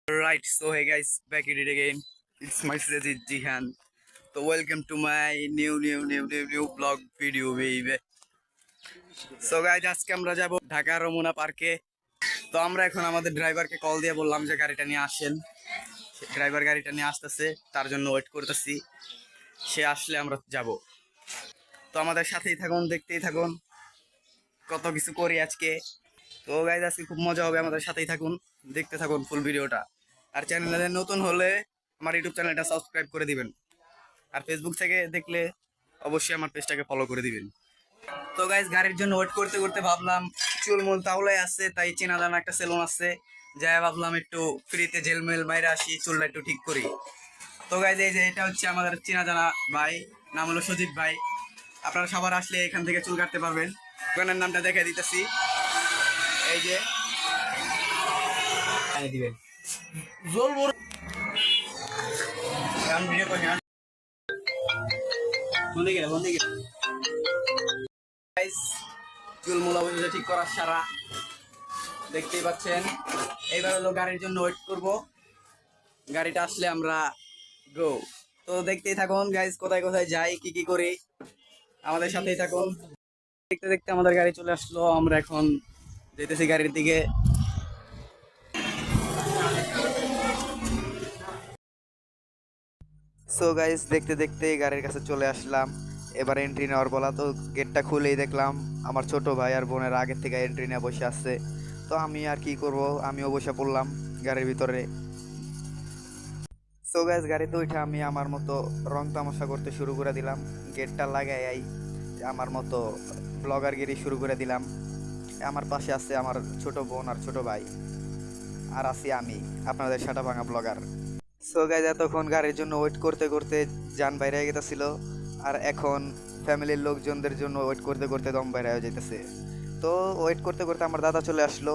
Right, so hey guys, back at it again. It's myself, Jihan. So welcome to my new vlog video, baby. So guys, আজকে আমরা যাব ঢাকা রমনা পার্কে। তো আমরা এখন আমাদের ড্রাইভারকে কল দিয়ে বললাম যে গাড়িটা নিয়ে আসেন। ড্রাইভার গাড়িটা নিয়ে আসতেছে, তার জন্য ওয়েট করতেছি। সে আসলে আমরা যাব। তো আমাদের সাথেই থাকুন, দেখতেই থাকুন কত কিছু করি আজকে। তো গাইজ আজকে খুব মজা হবে, আমাদের সাথেই থাকুন, দেখতে থাকুন ফুল ভিডিওটা। আর চ্যানেলে নতুন হলে আমার ইউটিউব চ্যানেলটা সাবস্ক্রাইব করে দিবেন। আর ফেসবুক থেকে দেখলে অবশ্যই আমার পেজটাকে ফলো করে দিবেন। তো গাইজ গাড়ির জন্য ওয়েট করতে করতে ভাবলাম চুলমুল তাহলে আসছে, তাই চেনা জানা একটা সেলুন আছে, যাই ভাবলাম একটু ফ্রিতে জেলমেল বাইরে আসি, চুলটা একটু ঠিক করি। তো গাইজ এই যে এটা হচ্ছে আমাদের চেনা জানা ভাই, নাম হলো সজীব ভাই। আপনারা সবার আসলে এখান থেকে চুল কাটতে পারবেন। দোকানের নামটা দেখে দিতেছি, এই যে দিবেন জোর বড় ভিডিও করে বন্ধে গেলে গাইস চুলমুল অবশ্যই ঠিক করার সারা দেখতেই পাচ্ছেন। এইবার হলো গাড়ির জন্য ওয়েট করব, গাড়িটা আসলে আমরা গো। তো দেখতেই থাকুন গাইস, কোথায় কোথায় যাই, কি কি করি, আমাদের সাথেই থাকুন। দেখতে দেখতে আমাদের গাড়ি চলে আসলো, আমরা এখন যেতেছি গাড়ির দিকে। সো গাইস দেখতে দেখতে গাড়ির কাছে চলে আসলাম। এবার এন্ট্রি নেওয়ার বলা, তো গেটটা খুলেই দেখলাম আমার ছোট ভাই আর বোনের আগের থেকে এন্ট্রি নিয়ে বসে আসছে। তো আমি আর কি করব, আমিও বসে পড়লাম গাড়ির ভিতরে। সো গাইস গাড়িতে উঠে আমি আমার মতো রং তামাশা করতে শুরু করে দিলাম। গেটটা লাগাই আমার মতো ব্লগারগিরি শুরু করে দিলাম। আমার পাশে আছে আমার ছোট বোন আর ছোট ভাই, আর আছি আমি আপনাদের সাটা ভাঙা ব্লগার। সো গাইজ এতক্ষণ গাড়ির জন্য ওয়েট করতে করতে যান বাইরে হয়ে গেছিল, আর এখন ফ্যামিলির লোকজনদের জন্য ওয়েট করতে করতে দম বাইরে হয়ে যেতেছে। তো ওয়েট করতে করতে আমার দাদা চলে আসলো,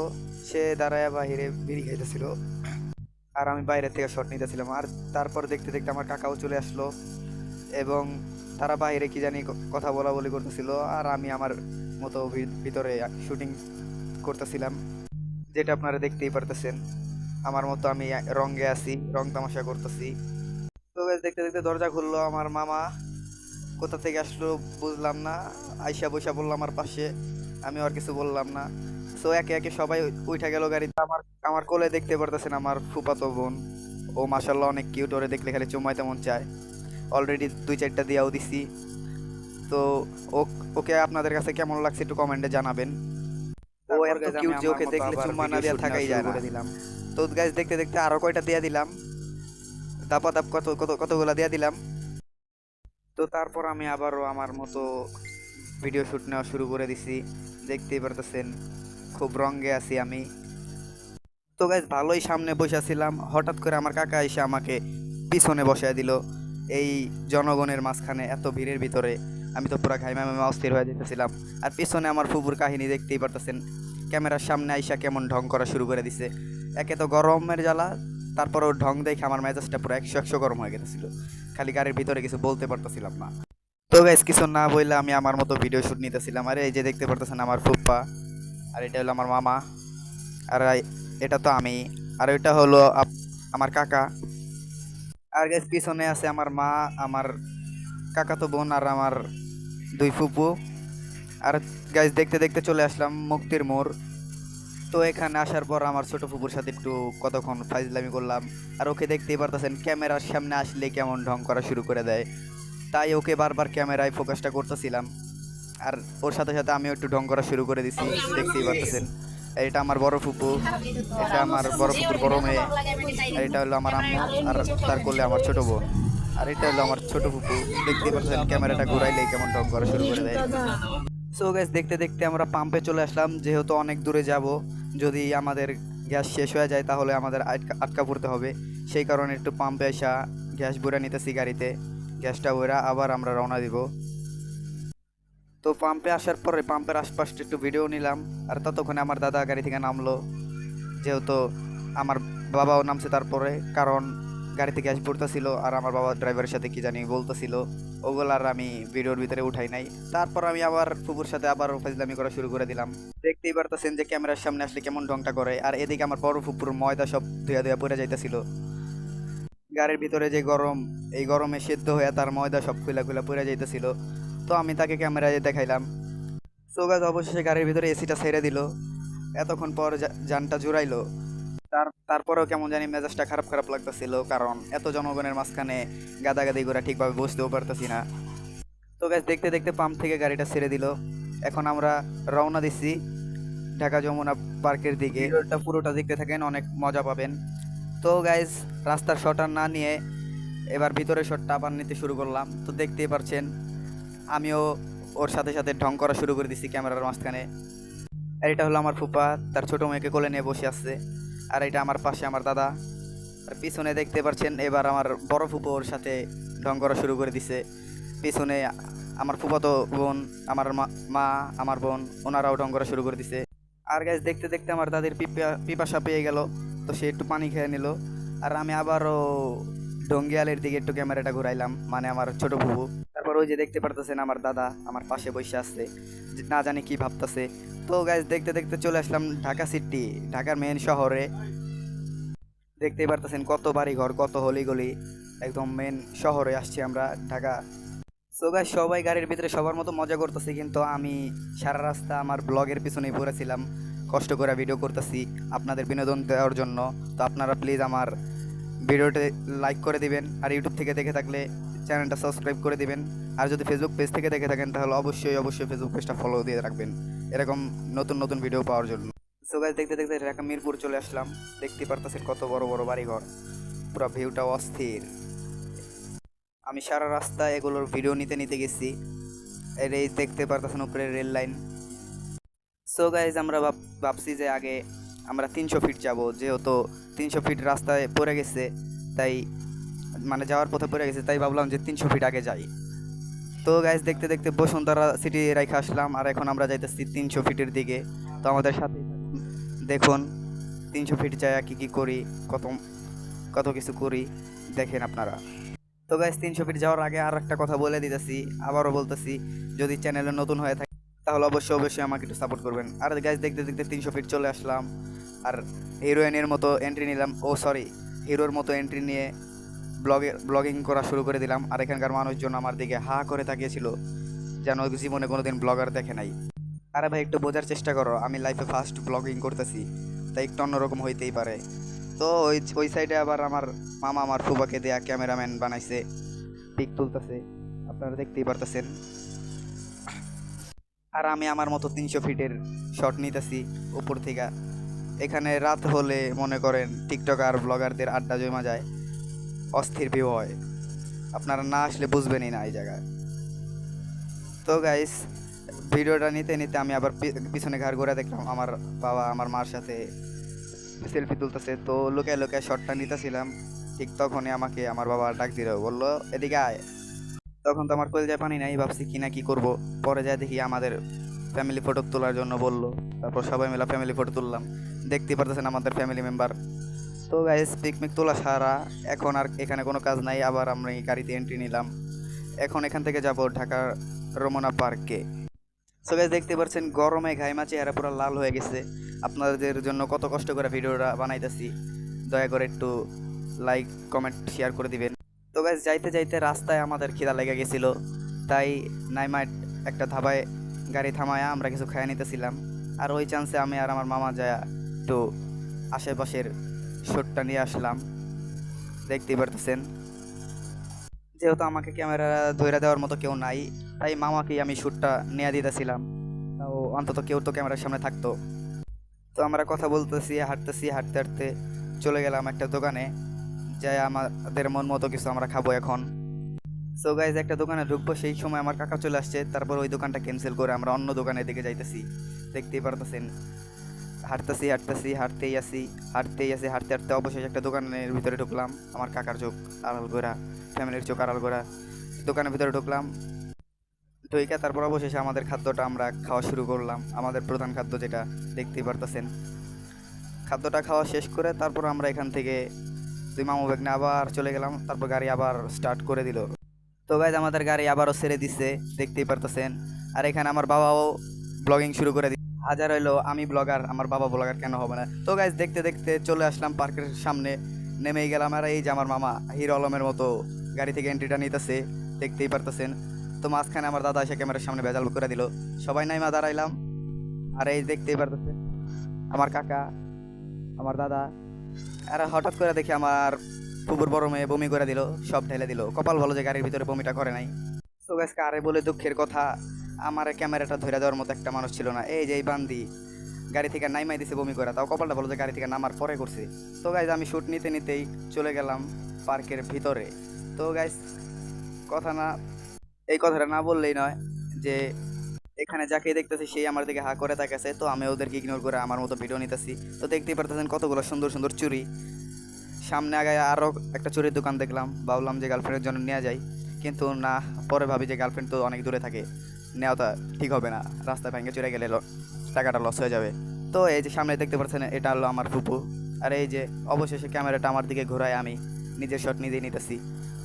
সে দাঁড়ায় বাহিরে বিড়ি খাইতেছিল আর আমি বাইরে থেকে শট নিতেছিলাম। আর তারপর দেখতে দেখতে আমার কাকাও চলে আসলো, এবং তারা বাইরে কি জানি কথা বলা বলি করতেছিল, আর আমি আমার মতো ভিতরে শুটিং করতেছিলাম, যেটা আপনারা দেখতেই পারতেছেন। আমার মতো আমি রঙে আছি, রং তামাশা করতেছি। তো দেখতে দেখতে দরজা খুললো, আমার মামা কোথা থেকে আসলো বুঝলাম না, আইসা বৈশা বললো আমার পাশে, আমি আর কিছু বললাম না। সো একে একে সবাই উঠে গেল গাড়িতে। আমার আমার কোলে দেখতে পারতেছেন আমার ফুফাতো বোন, ও মাশাল্লাহ অনেক কিউট, ওরে দেখলে খালি চুমাইতে মন চায়। অলরেডি 2-4টা দিয়াও দিছি। তো ওকে আপনাদের কাছে কেমন লাগছে একটু কমেন্টে জানাবেন। ও এত কিউট যে ওকে দেখলে চুম্মা না দিয়া থাকাই যায় না। দিলাম তো গাইস দেখতে দেখতে আরো কয়টা দিয়া দিলাম, দাপাদাপ কতগুলা দিয়া দিলাম। তো তারপর আমি আবারও আমার মতো ভিডিও শুট নেওয়া শুরু করে দিছি, দেখতেই পারতেছেন খুব রঙে আছি আমি। তো গাইস ভালোই সামনে বসেছিলাম, হঠাৎ করে আমার কাকা এসে আমাকে পিছনে বসায় দিল এই জনগণের মাঝখানে, এত ভিড়ের ভিতরে। আমি তো পুরো ঘাইমা মামা অস্থির হয়ে যেতেছিলাম। আর পিছনে আমার ফুপুর কাহিনী দেখতেই পারতেছেন, ক্যামেরার সামনে আইসা কেমন ঢং করা শুরু করে দিছে। একে তো গরমের জ্বালা, তারপরেও ঢং দেখে আমার মেজাজটা পুরো 100 গরম হয়ে গেছিল, খালি গাড়ির ভিতরে কিছু বলতে পারতেছিলাম না। তো গাইস কিছু না বললে আমি আমার মতো ভিডিও শুট নিতেছিলাম। আর এই যে দেখতে পারতেছেন আমার ফুপ্পা, আর এটা হলো আমার মামা, আর এটা তো আমি, আর এটা হলো আমার কাকা। আর গাইস পিছনে আছে আমার মা, আমার কাকাতো বোন, আর আমার 2 ফুপু। আর গাইস দেখতে দেখতে চলে আসলাম মুক্তির মোড়। তো এখানে আসার পর আমার ছোট ফুপুর সাথে একটু কতক্ষণ ফাইজলামি করলাম। আর ওকে দেখতেই পারতেছেন ক্যামেরার সামনে আসলে কেমন ঢং করা শুরু করে দেয়, তাই ওকে বারবার ক্যামেরায় ফোকাসটা করতেছিলাম। আর ওর সাথে সাথে আমিও একটু ঢং করা শুরু করে দিছি, দেখতেই পারতেছেন। এটা আমার বড় ফুপু, এটা আমার বড় ফুপুর বড় মেয়ে, আর এটা হলো আমার আম্মু, আর তার কোলে আমার ছোট বোন, আর এটা হলো আমার ছোট ফুপু। দেখতেই পারতেছেন ক্যামেরাটা ঘুরাইলেই কেমন ঢং করা শুরু করে দেয়। সো গাইস দেখতে দেখতে আমরা পাম্পে চলে আসলাম, যেহেতু অনেক দূরে যাব, যদি আমাদের গ্যাস শেষ হয়ে যায় তাহলে আমাদের আটকা পড়তে হবে। সেই কারণে একটু পাম্পে আসা গ্যাস ভরে নিতেছি গাড়িতে, গ্যাসটা ভরা আবার আমরা রওনা দিব। তো পাম্পে আসার পরে পাম্পের আশপাশটা একটু ভিডিও নিলাম, আর ততক্ষণে আমার দাদা গাড়ি থেকে নামলো, যেহেতু আমার বাবাও নামছে তারপরে, কারণ গাড়িতে গ্যাস ভরতেছিল আর আমার বাবা ড্রাইভারের সাথে কি জানি বলতেছিল, ওগুলার আমি ভিডিওর ভিতরে উঠাই নাই। তারপর আমি আবার ফুপুর সাথে আবার ফাজলামি করা শুরু করে দিলাম। দেখতেই পারতেছেন যে ক্যামেরার সামনে আসলে কেমন ঢংটা করে। আর এদিকে আমার বড় ফুপুর ময়দা সব ধুয়া ধুয়া পড়ে যাইতেছিল। গাড়ির ভিতরে যে গরম, এই গরমে সেদ্ধ হয়ে তার ময়দা সব খুলা খুলা পড়ে যাইতেছিল। তো আমি তাকে ক্যামেরায় দেখাইলাম। সো গাইস, অবশেষে গাড়ির ভিতরে এসিটা ছেড়ে দিল। এতক্ষণ পর যানটা জুড়াইলো। তারপরেও কেমন জানি মেজাজটা খারাপ খারাপ লাগতেছিল, কারণ এত জনগণের মাঝখানে গাদাগাদি করে ঠিকভাবে বসতেও পারতেছি না। তো গাইস, দেখতে দেখতে পাম্প থেকে গাড়িটা ছেড়ে দিল। এখন আমরা রওনা দিচ্ছি ঢাকা যমুনা পার্কের দিকে। ভিডিওটা পুরোটা দেখতে থাকেন, অনেক মজা পাবেন। তো গাইস, রাস্তার শট আর না নিয়ে এবার ভিতরের শটটা আবার নিতে শুরু করলাম। তো দেখতেই পারছেন আমিও ওর সাথে সাথে ঢং করা শুরু করে দিছি ক্যামেরার মাঝখানে। আর এটা হলো আমার ফুপা, তার ছোট মেয়েকে কোলে নিয়ে বসে আছে। আর এটা আমার পাশে আমার দাদা। আর পিছনে দেখতে পাচ্ছেন এবার আমার বড় ফুপো ওর সাথে ঢং করা শুরু করে দিছে। পিছনে আমার ফুফাতো বোন, আমার মা, আমার বোন, ওনারাও ঢং করা শুরু করে দিছে। আর গাইস, দেখতে দেখতে আমার দাদির পিপাসা পেয়ে গেল। তো সে একটু পানি খেয়ে নিল। আর আমি আবারও ডঙ্গিয়ালের দিকে একটু ক্যামেরাটা ঘুরাইলাম, মানে আমার ছোট ফুপু। তারপর ওই যে দেখতে পারতেছেন আমার দাদা আমার পাশে বসে আছে, না জানি কি ভাবতেছে। তো গাইস, দেখতে দেখতে চলে আসলাম ঢাকা সিটি, ঢাকার মেন শহরে। দেখতেই পারতেছেন কত বাড়ি ঘর, কত হলি গলি, একদম মেন শহরে আসছি আমরা, ঢাকা। সো গাইস, সবাই গাড়ির ভিতরে সবার মতো মজা করতেছি, কিন্তু আমি সারা রাস্তা আমার ব্লগের পিছনেই পড়েছিলাম, কষ্ট করে ভিডিও করতেছি আপনাদের বিনোদন দেওয়ার জন্য। তো আপনারা প্লিজ আমার ভিডিওতে লাইক করে দিবেন, আর ইউটিউব থেকে দেখে থাকলে চ্যানেলটা সাবস্ক্রাইব করে দিবেন। আর যদি ফেসবুক পেজ থেকে দেখে থাকেন তাহলে অবশ্যই অবশ্যই ফেসবুক পেজটা ফলো দিয়ে রাখবেন এরকম নতুন নতুন ভিডিও পাওয়ার জন্য। সো গাইস, দেখতে দেখতে ঢাকা মিরপুর চলে আসলাম। দেখতে পারতেছেন কত বড় বড় বাড়িঘর, পুরো ভিউটা অস্থির। আমি সারা রাস্তা এগুলোর ভিডিও নিতে নিতে গেছি। এই দেখতে পারতেছেন উপরে রেল লাইন। সো গাইজ, আমরা ভাবছি যে আগে আমরা 300 ফিট যাব, যেহেতু 300 ফিট রাস্তায় পড়ে গেছে, তাই মানে যাওয়ার পথে পড়ে গেছে, তাই ভাবলাম যে 300 ফিট আগে যাই। তো গাইজ, দেখতে দেখতে বসুন্ধরা সিটি রেখে আসলাম, আর এখন আমরা যাইতেছি 300 ফিটের দিকে। তো আমাদের সাথে দেখুন 300 ফিট যায় কি কি করি, কত কত কিছু করি, দেখেন আপনারা। তো গাইজ, 300 ফিট যাওয়ার আগে আর একটা কথা বলে দিতেছি, আবারও বলতেছি, যদি চ্যানেলে নতুন হয়ে থাকে তাহলে অবশ্যই অবশ্যই আমাকে একটু সাপোর্ট করবেন। আর গাইজ, দেখতে দেখতে 300 ফিট চলে আসলাম, আর হিরোইনের মতো এন্ট্রি নিলাম, হিরোর মতো এন্ট্রি নিয়ে ব্লগিং করা শুরু করে দিলাম। আর এখানকার মানুষজন আমার দিকে হা করে তাকিয়েছিল, যেন জীবনে কোনোদিন ব্লগার দেখে নাই। আরে ভাই, একটু বোঝার চেষ্টা করো, আমি লাইফে ফার্স্ট ব্লগিং করতেছি, তাই একটু অন্যরকম হইতেই পারে। তো ওই সাইডে আবার আমার মামা আমার ফুবাকে দেয়া ক্যামেরাম্যান বানাইছে, পিক তুলতেছে, আপনারা দেখতেই পারতেছেন। আর আমি আমার মতো 300 ফিটের শট নিতেছি উপর থেকে। এখানে রাত হলে মনে করেন টিকটকার ব্লগারদের আড্ডা জমা যায়, অস্থির ভিউ হয়, আপনারা না আসলে বুঝবেনই না এই জায়গায়। তো গাইস, ভিডিওটা নিতে নিতে আমি আবার পিছনে ঘাড় ঘুরে দেখলাম আমার বাবা আমার মার সাথে সেলফি তুলতেছে। তো লুকায় লুকায় শটটা নিতেছিলাম, ঠিক তখনই আমাকে আমার বাবা ডাক দিল, বললো এদিকে আয়। তখন তো আমার কলজায় পানি নাই, ভাবছি কি না কি করব। পরে যায় দেখি আমাদের ফ্যামিলি ফটো তোলার জন্য বললো, তারপর সবাই মিলে ফ্যামিলি ফটো তুললাম। দেখতে পারতেছেন আমাদের ফ্যামিলি মেম্বার। তো গাইস, পিকনিক তোলা সারা, এখন আর এখানে কোনো কাজ নাই, আবার আমরা এই গাড়িতে এন্ট্রি নিলাম। এখন এখান থেকে যাব ঢাকার রমনা পার্কে। সো গাইস, দেখতে পাচ্ছেন গরমে ঘাইমা চেহারা পুরো লাল হয়ে গেছে। আপনাদের জন্য কত কষ্ট করে ভিডিওটা বানাইতেছি, দয়া করে একটু লাইক কমেন্ট শেয়ার করে দিবেন। তো গাইস, যাইতে যাইতে রাস্তায় আমাদের খিদা লেগে গেছিল, তাই নাইমাট একটা ধাবায় গাড়ি থামায়া আমরা কিছু খাইয়ে নিতেছিলাম। আর ওই চান্সে আমি আর আমার মামা যায় একটু আশেপাশের শটটা নিয়ে আসলাম। দেখতেই পারতেছেন, যেহেতু আমাকে ক্যামেরা ধরে দেওয়ার মতো কেউ নাই, তাই মামাকেই আমি শ্যুটটা নিয়ে দিতেছিলাম, তাও অন্তত কেউ তো ক্যামেরার সামনে থাকতো। তো আমরা কথা বলতেছি, হাঁটতেছি, হাঁটতে হাঁটতে চলে গেলাম একটা দোকানে, যাই আমাদের মন মতো কিছু আমরা খাবো এখন। সো গাইজ, একটা দোকানে ঢুকবো, সেই সময় আমার কাকা চলে আসছে। তারপর ওই দোকানটা ক্যান্সেল করে আমরা অন্য দোকানের দিকে যাইতেছি। দেখতেই পারতেছেন হাঁটতেছি হাঁটতেছি হাঁটতেই আসি হাঁটতে হাঁটতে অবশেষে একটা দোকানের ভিতরে ঢুকলাম। আমার কাকার চোখ আড়াল করা, ফ্যামিলির চোখ আড়াল করা দোকানের ভিতরে ঢুকলাম। ঢুকে তারপর অবশেষে আমাদের খাদ্যটা আমরা খাওয়া শুরু করলাম, আমাদের প্রধান খাদ্য যেটা দেখতেই পারতেছেন। খাদ্যটা খাওয়া শেষ করে তারপর আমরা এখান থেকে দুই মামু ব্যাগ নিয়ে আবার চলে গেলাম। তারপর গাড়ি আবার স্টার্ট করে দিল। তো গাইজ আমাদের গাড়ি আবারও ছেড়ে দিচ্ছে, দেখতেই পারতেছেন। আর এখানে আমার বাবাও ব্লগিং শুরু করে দিচ্ছে। হাজার হইলো আমি ব্লগার, আমার বাবা ব্লগার কেন হবে না। তো গাইজ দেখতে দেখতে চলে আসলাম পার্কের সামনে, নেমেই গেলাম। আর এই যে আমার মামা হিরো আলমের মতো গাড়ি থেকে এন্ট্রিটা নিতেছে, দেখতেই পারতেছেন। তো মাঝখানে আমার দাদা এসে ক্যামেরার সামনে ভেজাল করে দিল, সবাই নাইমা দাঁড়াইলাম। আর এই দেখতেই পারতেছেন আমার কাকা, আমার দাদা। আর হঠাৎ করে দেখি আমার ফুপুর বড় মেয়ে বমি করে দিল, সব ঢেলে দিল। কপাল ভালো যে গাড়ির ভিতরে বমিটা করে নাই। তো গাইস কারে বলে দুঃখের কথা, আমার ক্যামেরাটা ধরে দেওয়ার মতো একটা মানুষ ছিল না। এই যে এই বান্দি গাড়ি থেকে নাইমাই দিছে বমি করে, তাও কপালটা ভালো যে গাড়ি থেকে নামার পরে করছে। তো গাইজ আমি শ্যুট নিতে নিতেই চলে গেলাম পার্কের ভিতরে। তো গাইস কথা না, এই কথাটা না বললেই নয় যে এখানে যাকে দেখতেছি সেই আমার দিকে হা করে তাকাছে। তো আমি ওদেরকে ইগনোর করে আমার মতো ভিডিও নিতেছি। তো দেখতেই পারতেছেন কতগুলো সুন্দর সুন্দর চুড়ি। সামনে আগায় আরও একটা চুরির দোকান দেখলাম, ভাবলাম যে গার্লফ্রেন্ডের জন্য নেওয়া যায়, কিন্তু না, পরে ভাবি যে গার্লফ্রেন্ড তো অনেক দূরে থাকে, নেওয়াটা ঠিক হবে না, রাস্তায় ভেঙে চুরে গেলে টাকাটা লস হয়ে যাবে। তো এই যে সামনে দেখতে পাচ্ছেন এটা হলো আমার ফুপু। আর এই যে অবশেষে ক্যামেরাটা আমার দিকে ঘোরায়, আমি নিজের শট নিজেই নিতেছি,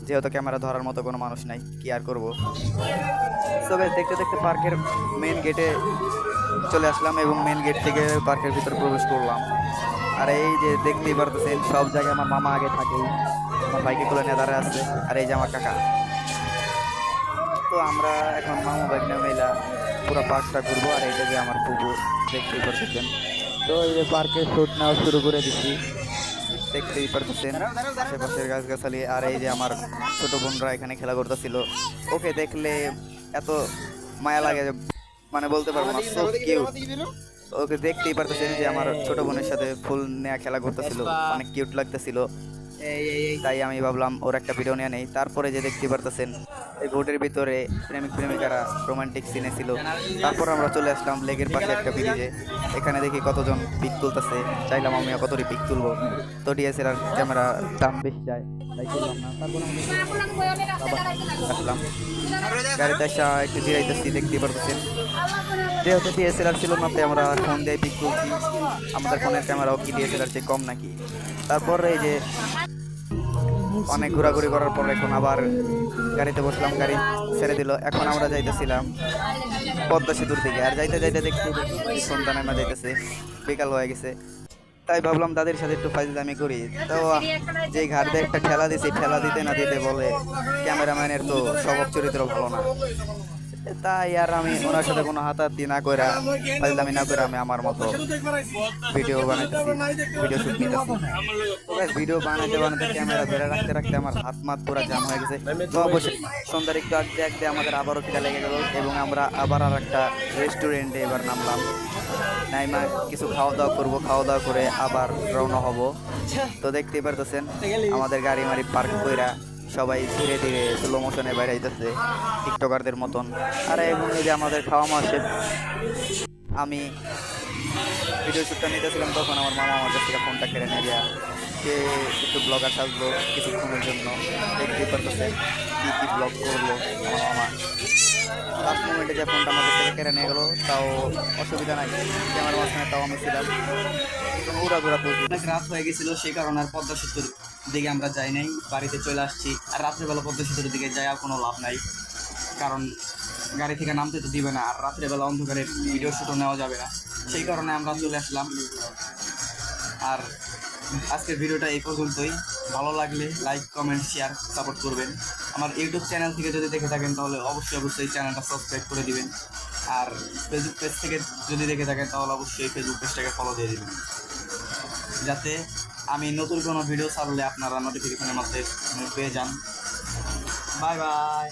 যেহেতু ক্যামেরা ধরার মতো কোনো মানুষ নাই, কি আর করবো। তো দেখতে দেখতে পার্কের মেন গেটে চলে আসলাম এবং মেন গেট থেকে পার্কের ভিতরে প্রবেশ করলাম। আর এই যে দেখতেই পারতেছেন সব জায়গায় আমার মামা আগে থাকেই, আমার বাইকে তুলে নিয়ে দাঁড়ায় আসছে। আর এই যে আমার কাকা। তো আমরা এখন মামা বাইক নিয়ে মেলা পুরো পার্কটা ঘুরবো। আর এইটা যে আমার পুকুর, দেখতেই পারতেছেন। তো এই যে পার্কে শুট নেওয়া শুরু করে দিচ্ছি, দেখতেই পারতেছেন আশেপাশের গাছগাছালি। আর এই যে আমার ছোট বোনরা এখানে খেলা করতেছিল, ওকে দেখলে এত মায়া লাগে যে মানে বলতে পারবো না, সো কিউট। ওকে দেখতেই পারতেছেন যে আমার ছোট বোনের সাথে ফুল নেয়া খেলা করতেছিল, অনেক কিউট লাগতেছিল। তাই আমি ভাবলাম ওর একটা ভিডিও নিয়ে নেই। তারপরে যে দেখতে পারতেছেন এই বোটের ভিতরে প্রেমিক প্রেমিকারা রোমান্টিক সিনে ছিল। তারপর আমরা চলে আসলাম লেকের পাশে একটা ব্রিজে, এখানে দেখি কতজন পিক তুলতেছে, চাইলাম আমিও কতটি পিক তুলবো। তো ডিএসএলআর ক্যামেরা দাম বেশি যায়, তাই তুললাম না। তারপর আবার আসলাম গাড়িতে আসা একটু জিরাইতেছি, দেখতে পারতেছেন। যেহেতু ডিএসএলআর ছিল না তাই আমরা ফোন দিয়ে পিক তুলছি, আমাদের ফোনের ক্যামেরাও কি ডিএসএলআর চেয়ে কম নাকি। তারপর এই যে অনেক ঘোরাঘুরি করার পর এখন আবার গাড়িতে বসলাম, গাড়ি ছেড়ে দিল। এখন আমরা যাইতেছিলাম পদ্মা সেতুর দিকে। আর যাইতে যাইতে দেখতে সন্ধ্যা নামা যাইতেছে, বিকাল হয়ে গেছে। তাই ভাবলাম দাদির সাথে একটু ফাইজলামি করি। তো যে ঘাট দিয়ে একটা ঠেলা দিছি, ঠেলা দিতে না দিতে বলে ক্যামেরাম্যানের তো স্বভাব চরিত্র ভালো না, তাই আর আমি ওনার সাথে কোনো হাতাহাতি না করে ফাইজলামি না করে আমি আমার মতো ভিডিও বানাইতেছি, ভিডিও শুট নিতেছি। ভিডিও বানাইতে বানাইতে ক্যামেরা ধরে রাখতে রাখতে আমার হাত মাত পুরো জাম হয়ে গেছে। তো অবশ্যই সন্ধ্যার একটু আগে আগে আমাদের আবারও খিদা লেগে গেল এবং আমরা আবার আর একটা রেস্টুরেন্টে এবার নামলাম। নাইমা কিছু খাওয়া দাওয়া করবো, খাওয়া দাওয়া করে আবার রওনা হব। তো দেখতেই পারতেছেন আমাদের গাড়ি মারি পার্ক কইরা সবাই ধীরে ধীরে স্লো মোশনে বাইরে যাইতেছে টিকটকারদের মতন। আর এবং এই যে আমাদের খাওয়া মাওয়া শেষ, আমি ভিডিও শ্যুটটা নিতেছিলাম, তখন আমার মামা আমার কাছ থেকে ফোনটা কেড়ে নিয়ে যায়। সে একটু ব্লগার সাজলো কিছুক্ষণের জন্য, দেখতেই পারতেছে কী কী ব্লগ করলো আমার মামা। লাস্ট মোমেন্টে যে ফোনটা আমাদের থেকে কেড়ে নিয়ে গেলো, তাও অসুবিধা নাই, ক্যামেরার মাঝখানে তাও আমি ছিলাম। ঘোরাঘোরা অনেক রাত হয়ে গেছিলো, সেই কারণে আর পদ্মা সেতুর দিকে আমরা যাই নাই, বাড়িতে চলে আসছি। আর রাত্রেবেলা পদ্মা সেতুর দিকে যাই আর কোনো লাভ নাই, কারণ গাড়ি থেকে নামতে তো দিবে না, আর রাত্রেবেলা অন্ধকারে ভিডিও শ্যুটও নেওয়া যাবে না, সেই কারণে আমরা চলে আসলাম। আর আজকের ভিডিওটা এই পর্যন্তই। ভালো লাগলে লাইক কমেন্ট শেয়ার সাপোর্ট করবেন। আমার ইউটিউব চ্যানেল থেকে যদি দেখে থাকেন তাহলে অবশ্যই চ্যানেলটা সাবস্ক্রাইব করে দিবেন। আর ফেসবুক পেজ থেকে যদি দেখে থাকেন তাহলে অবশ্যই ফেসবুক পেজটাকে ফলো দিয়ে দিবেন, যাতে আমি নতুন কোনো ভিডিও ছাড়লে আপনারা নোটিফিকেশনের মধ্যে পেয়ে যান। Bye bye.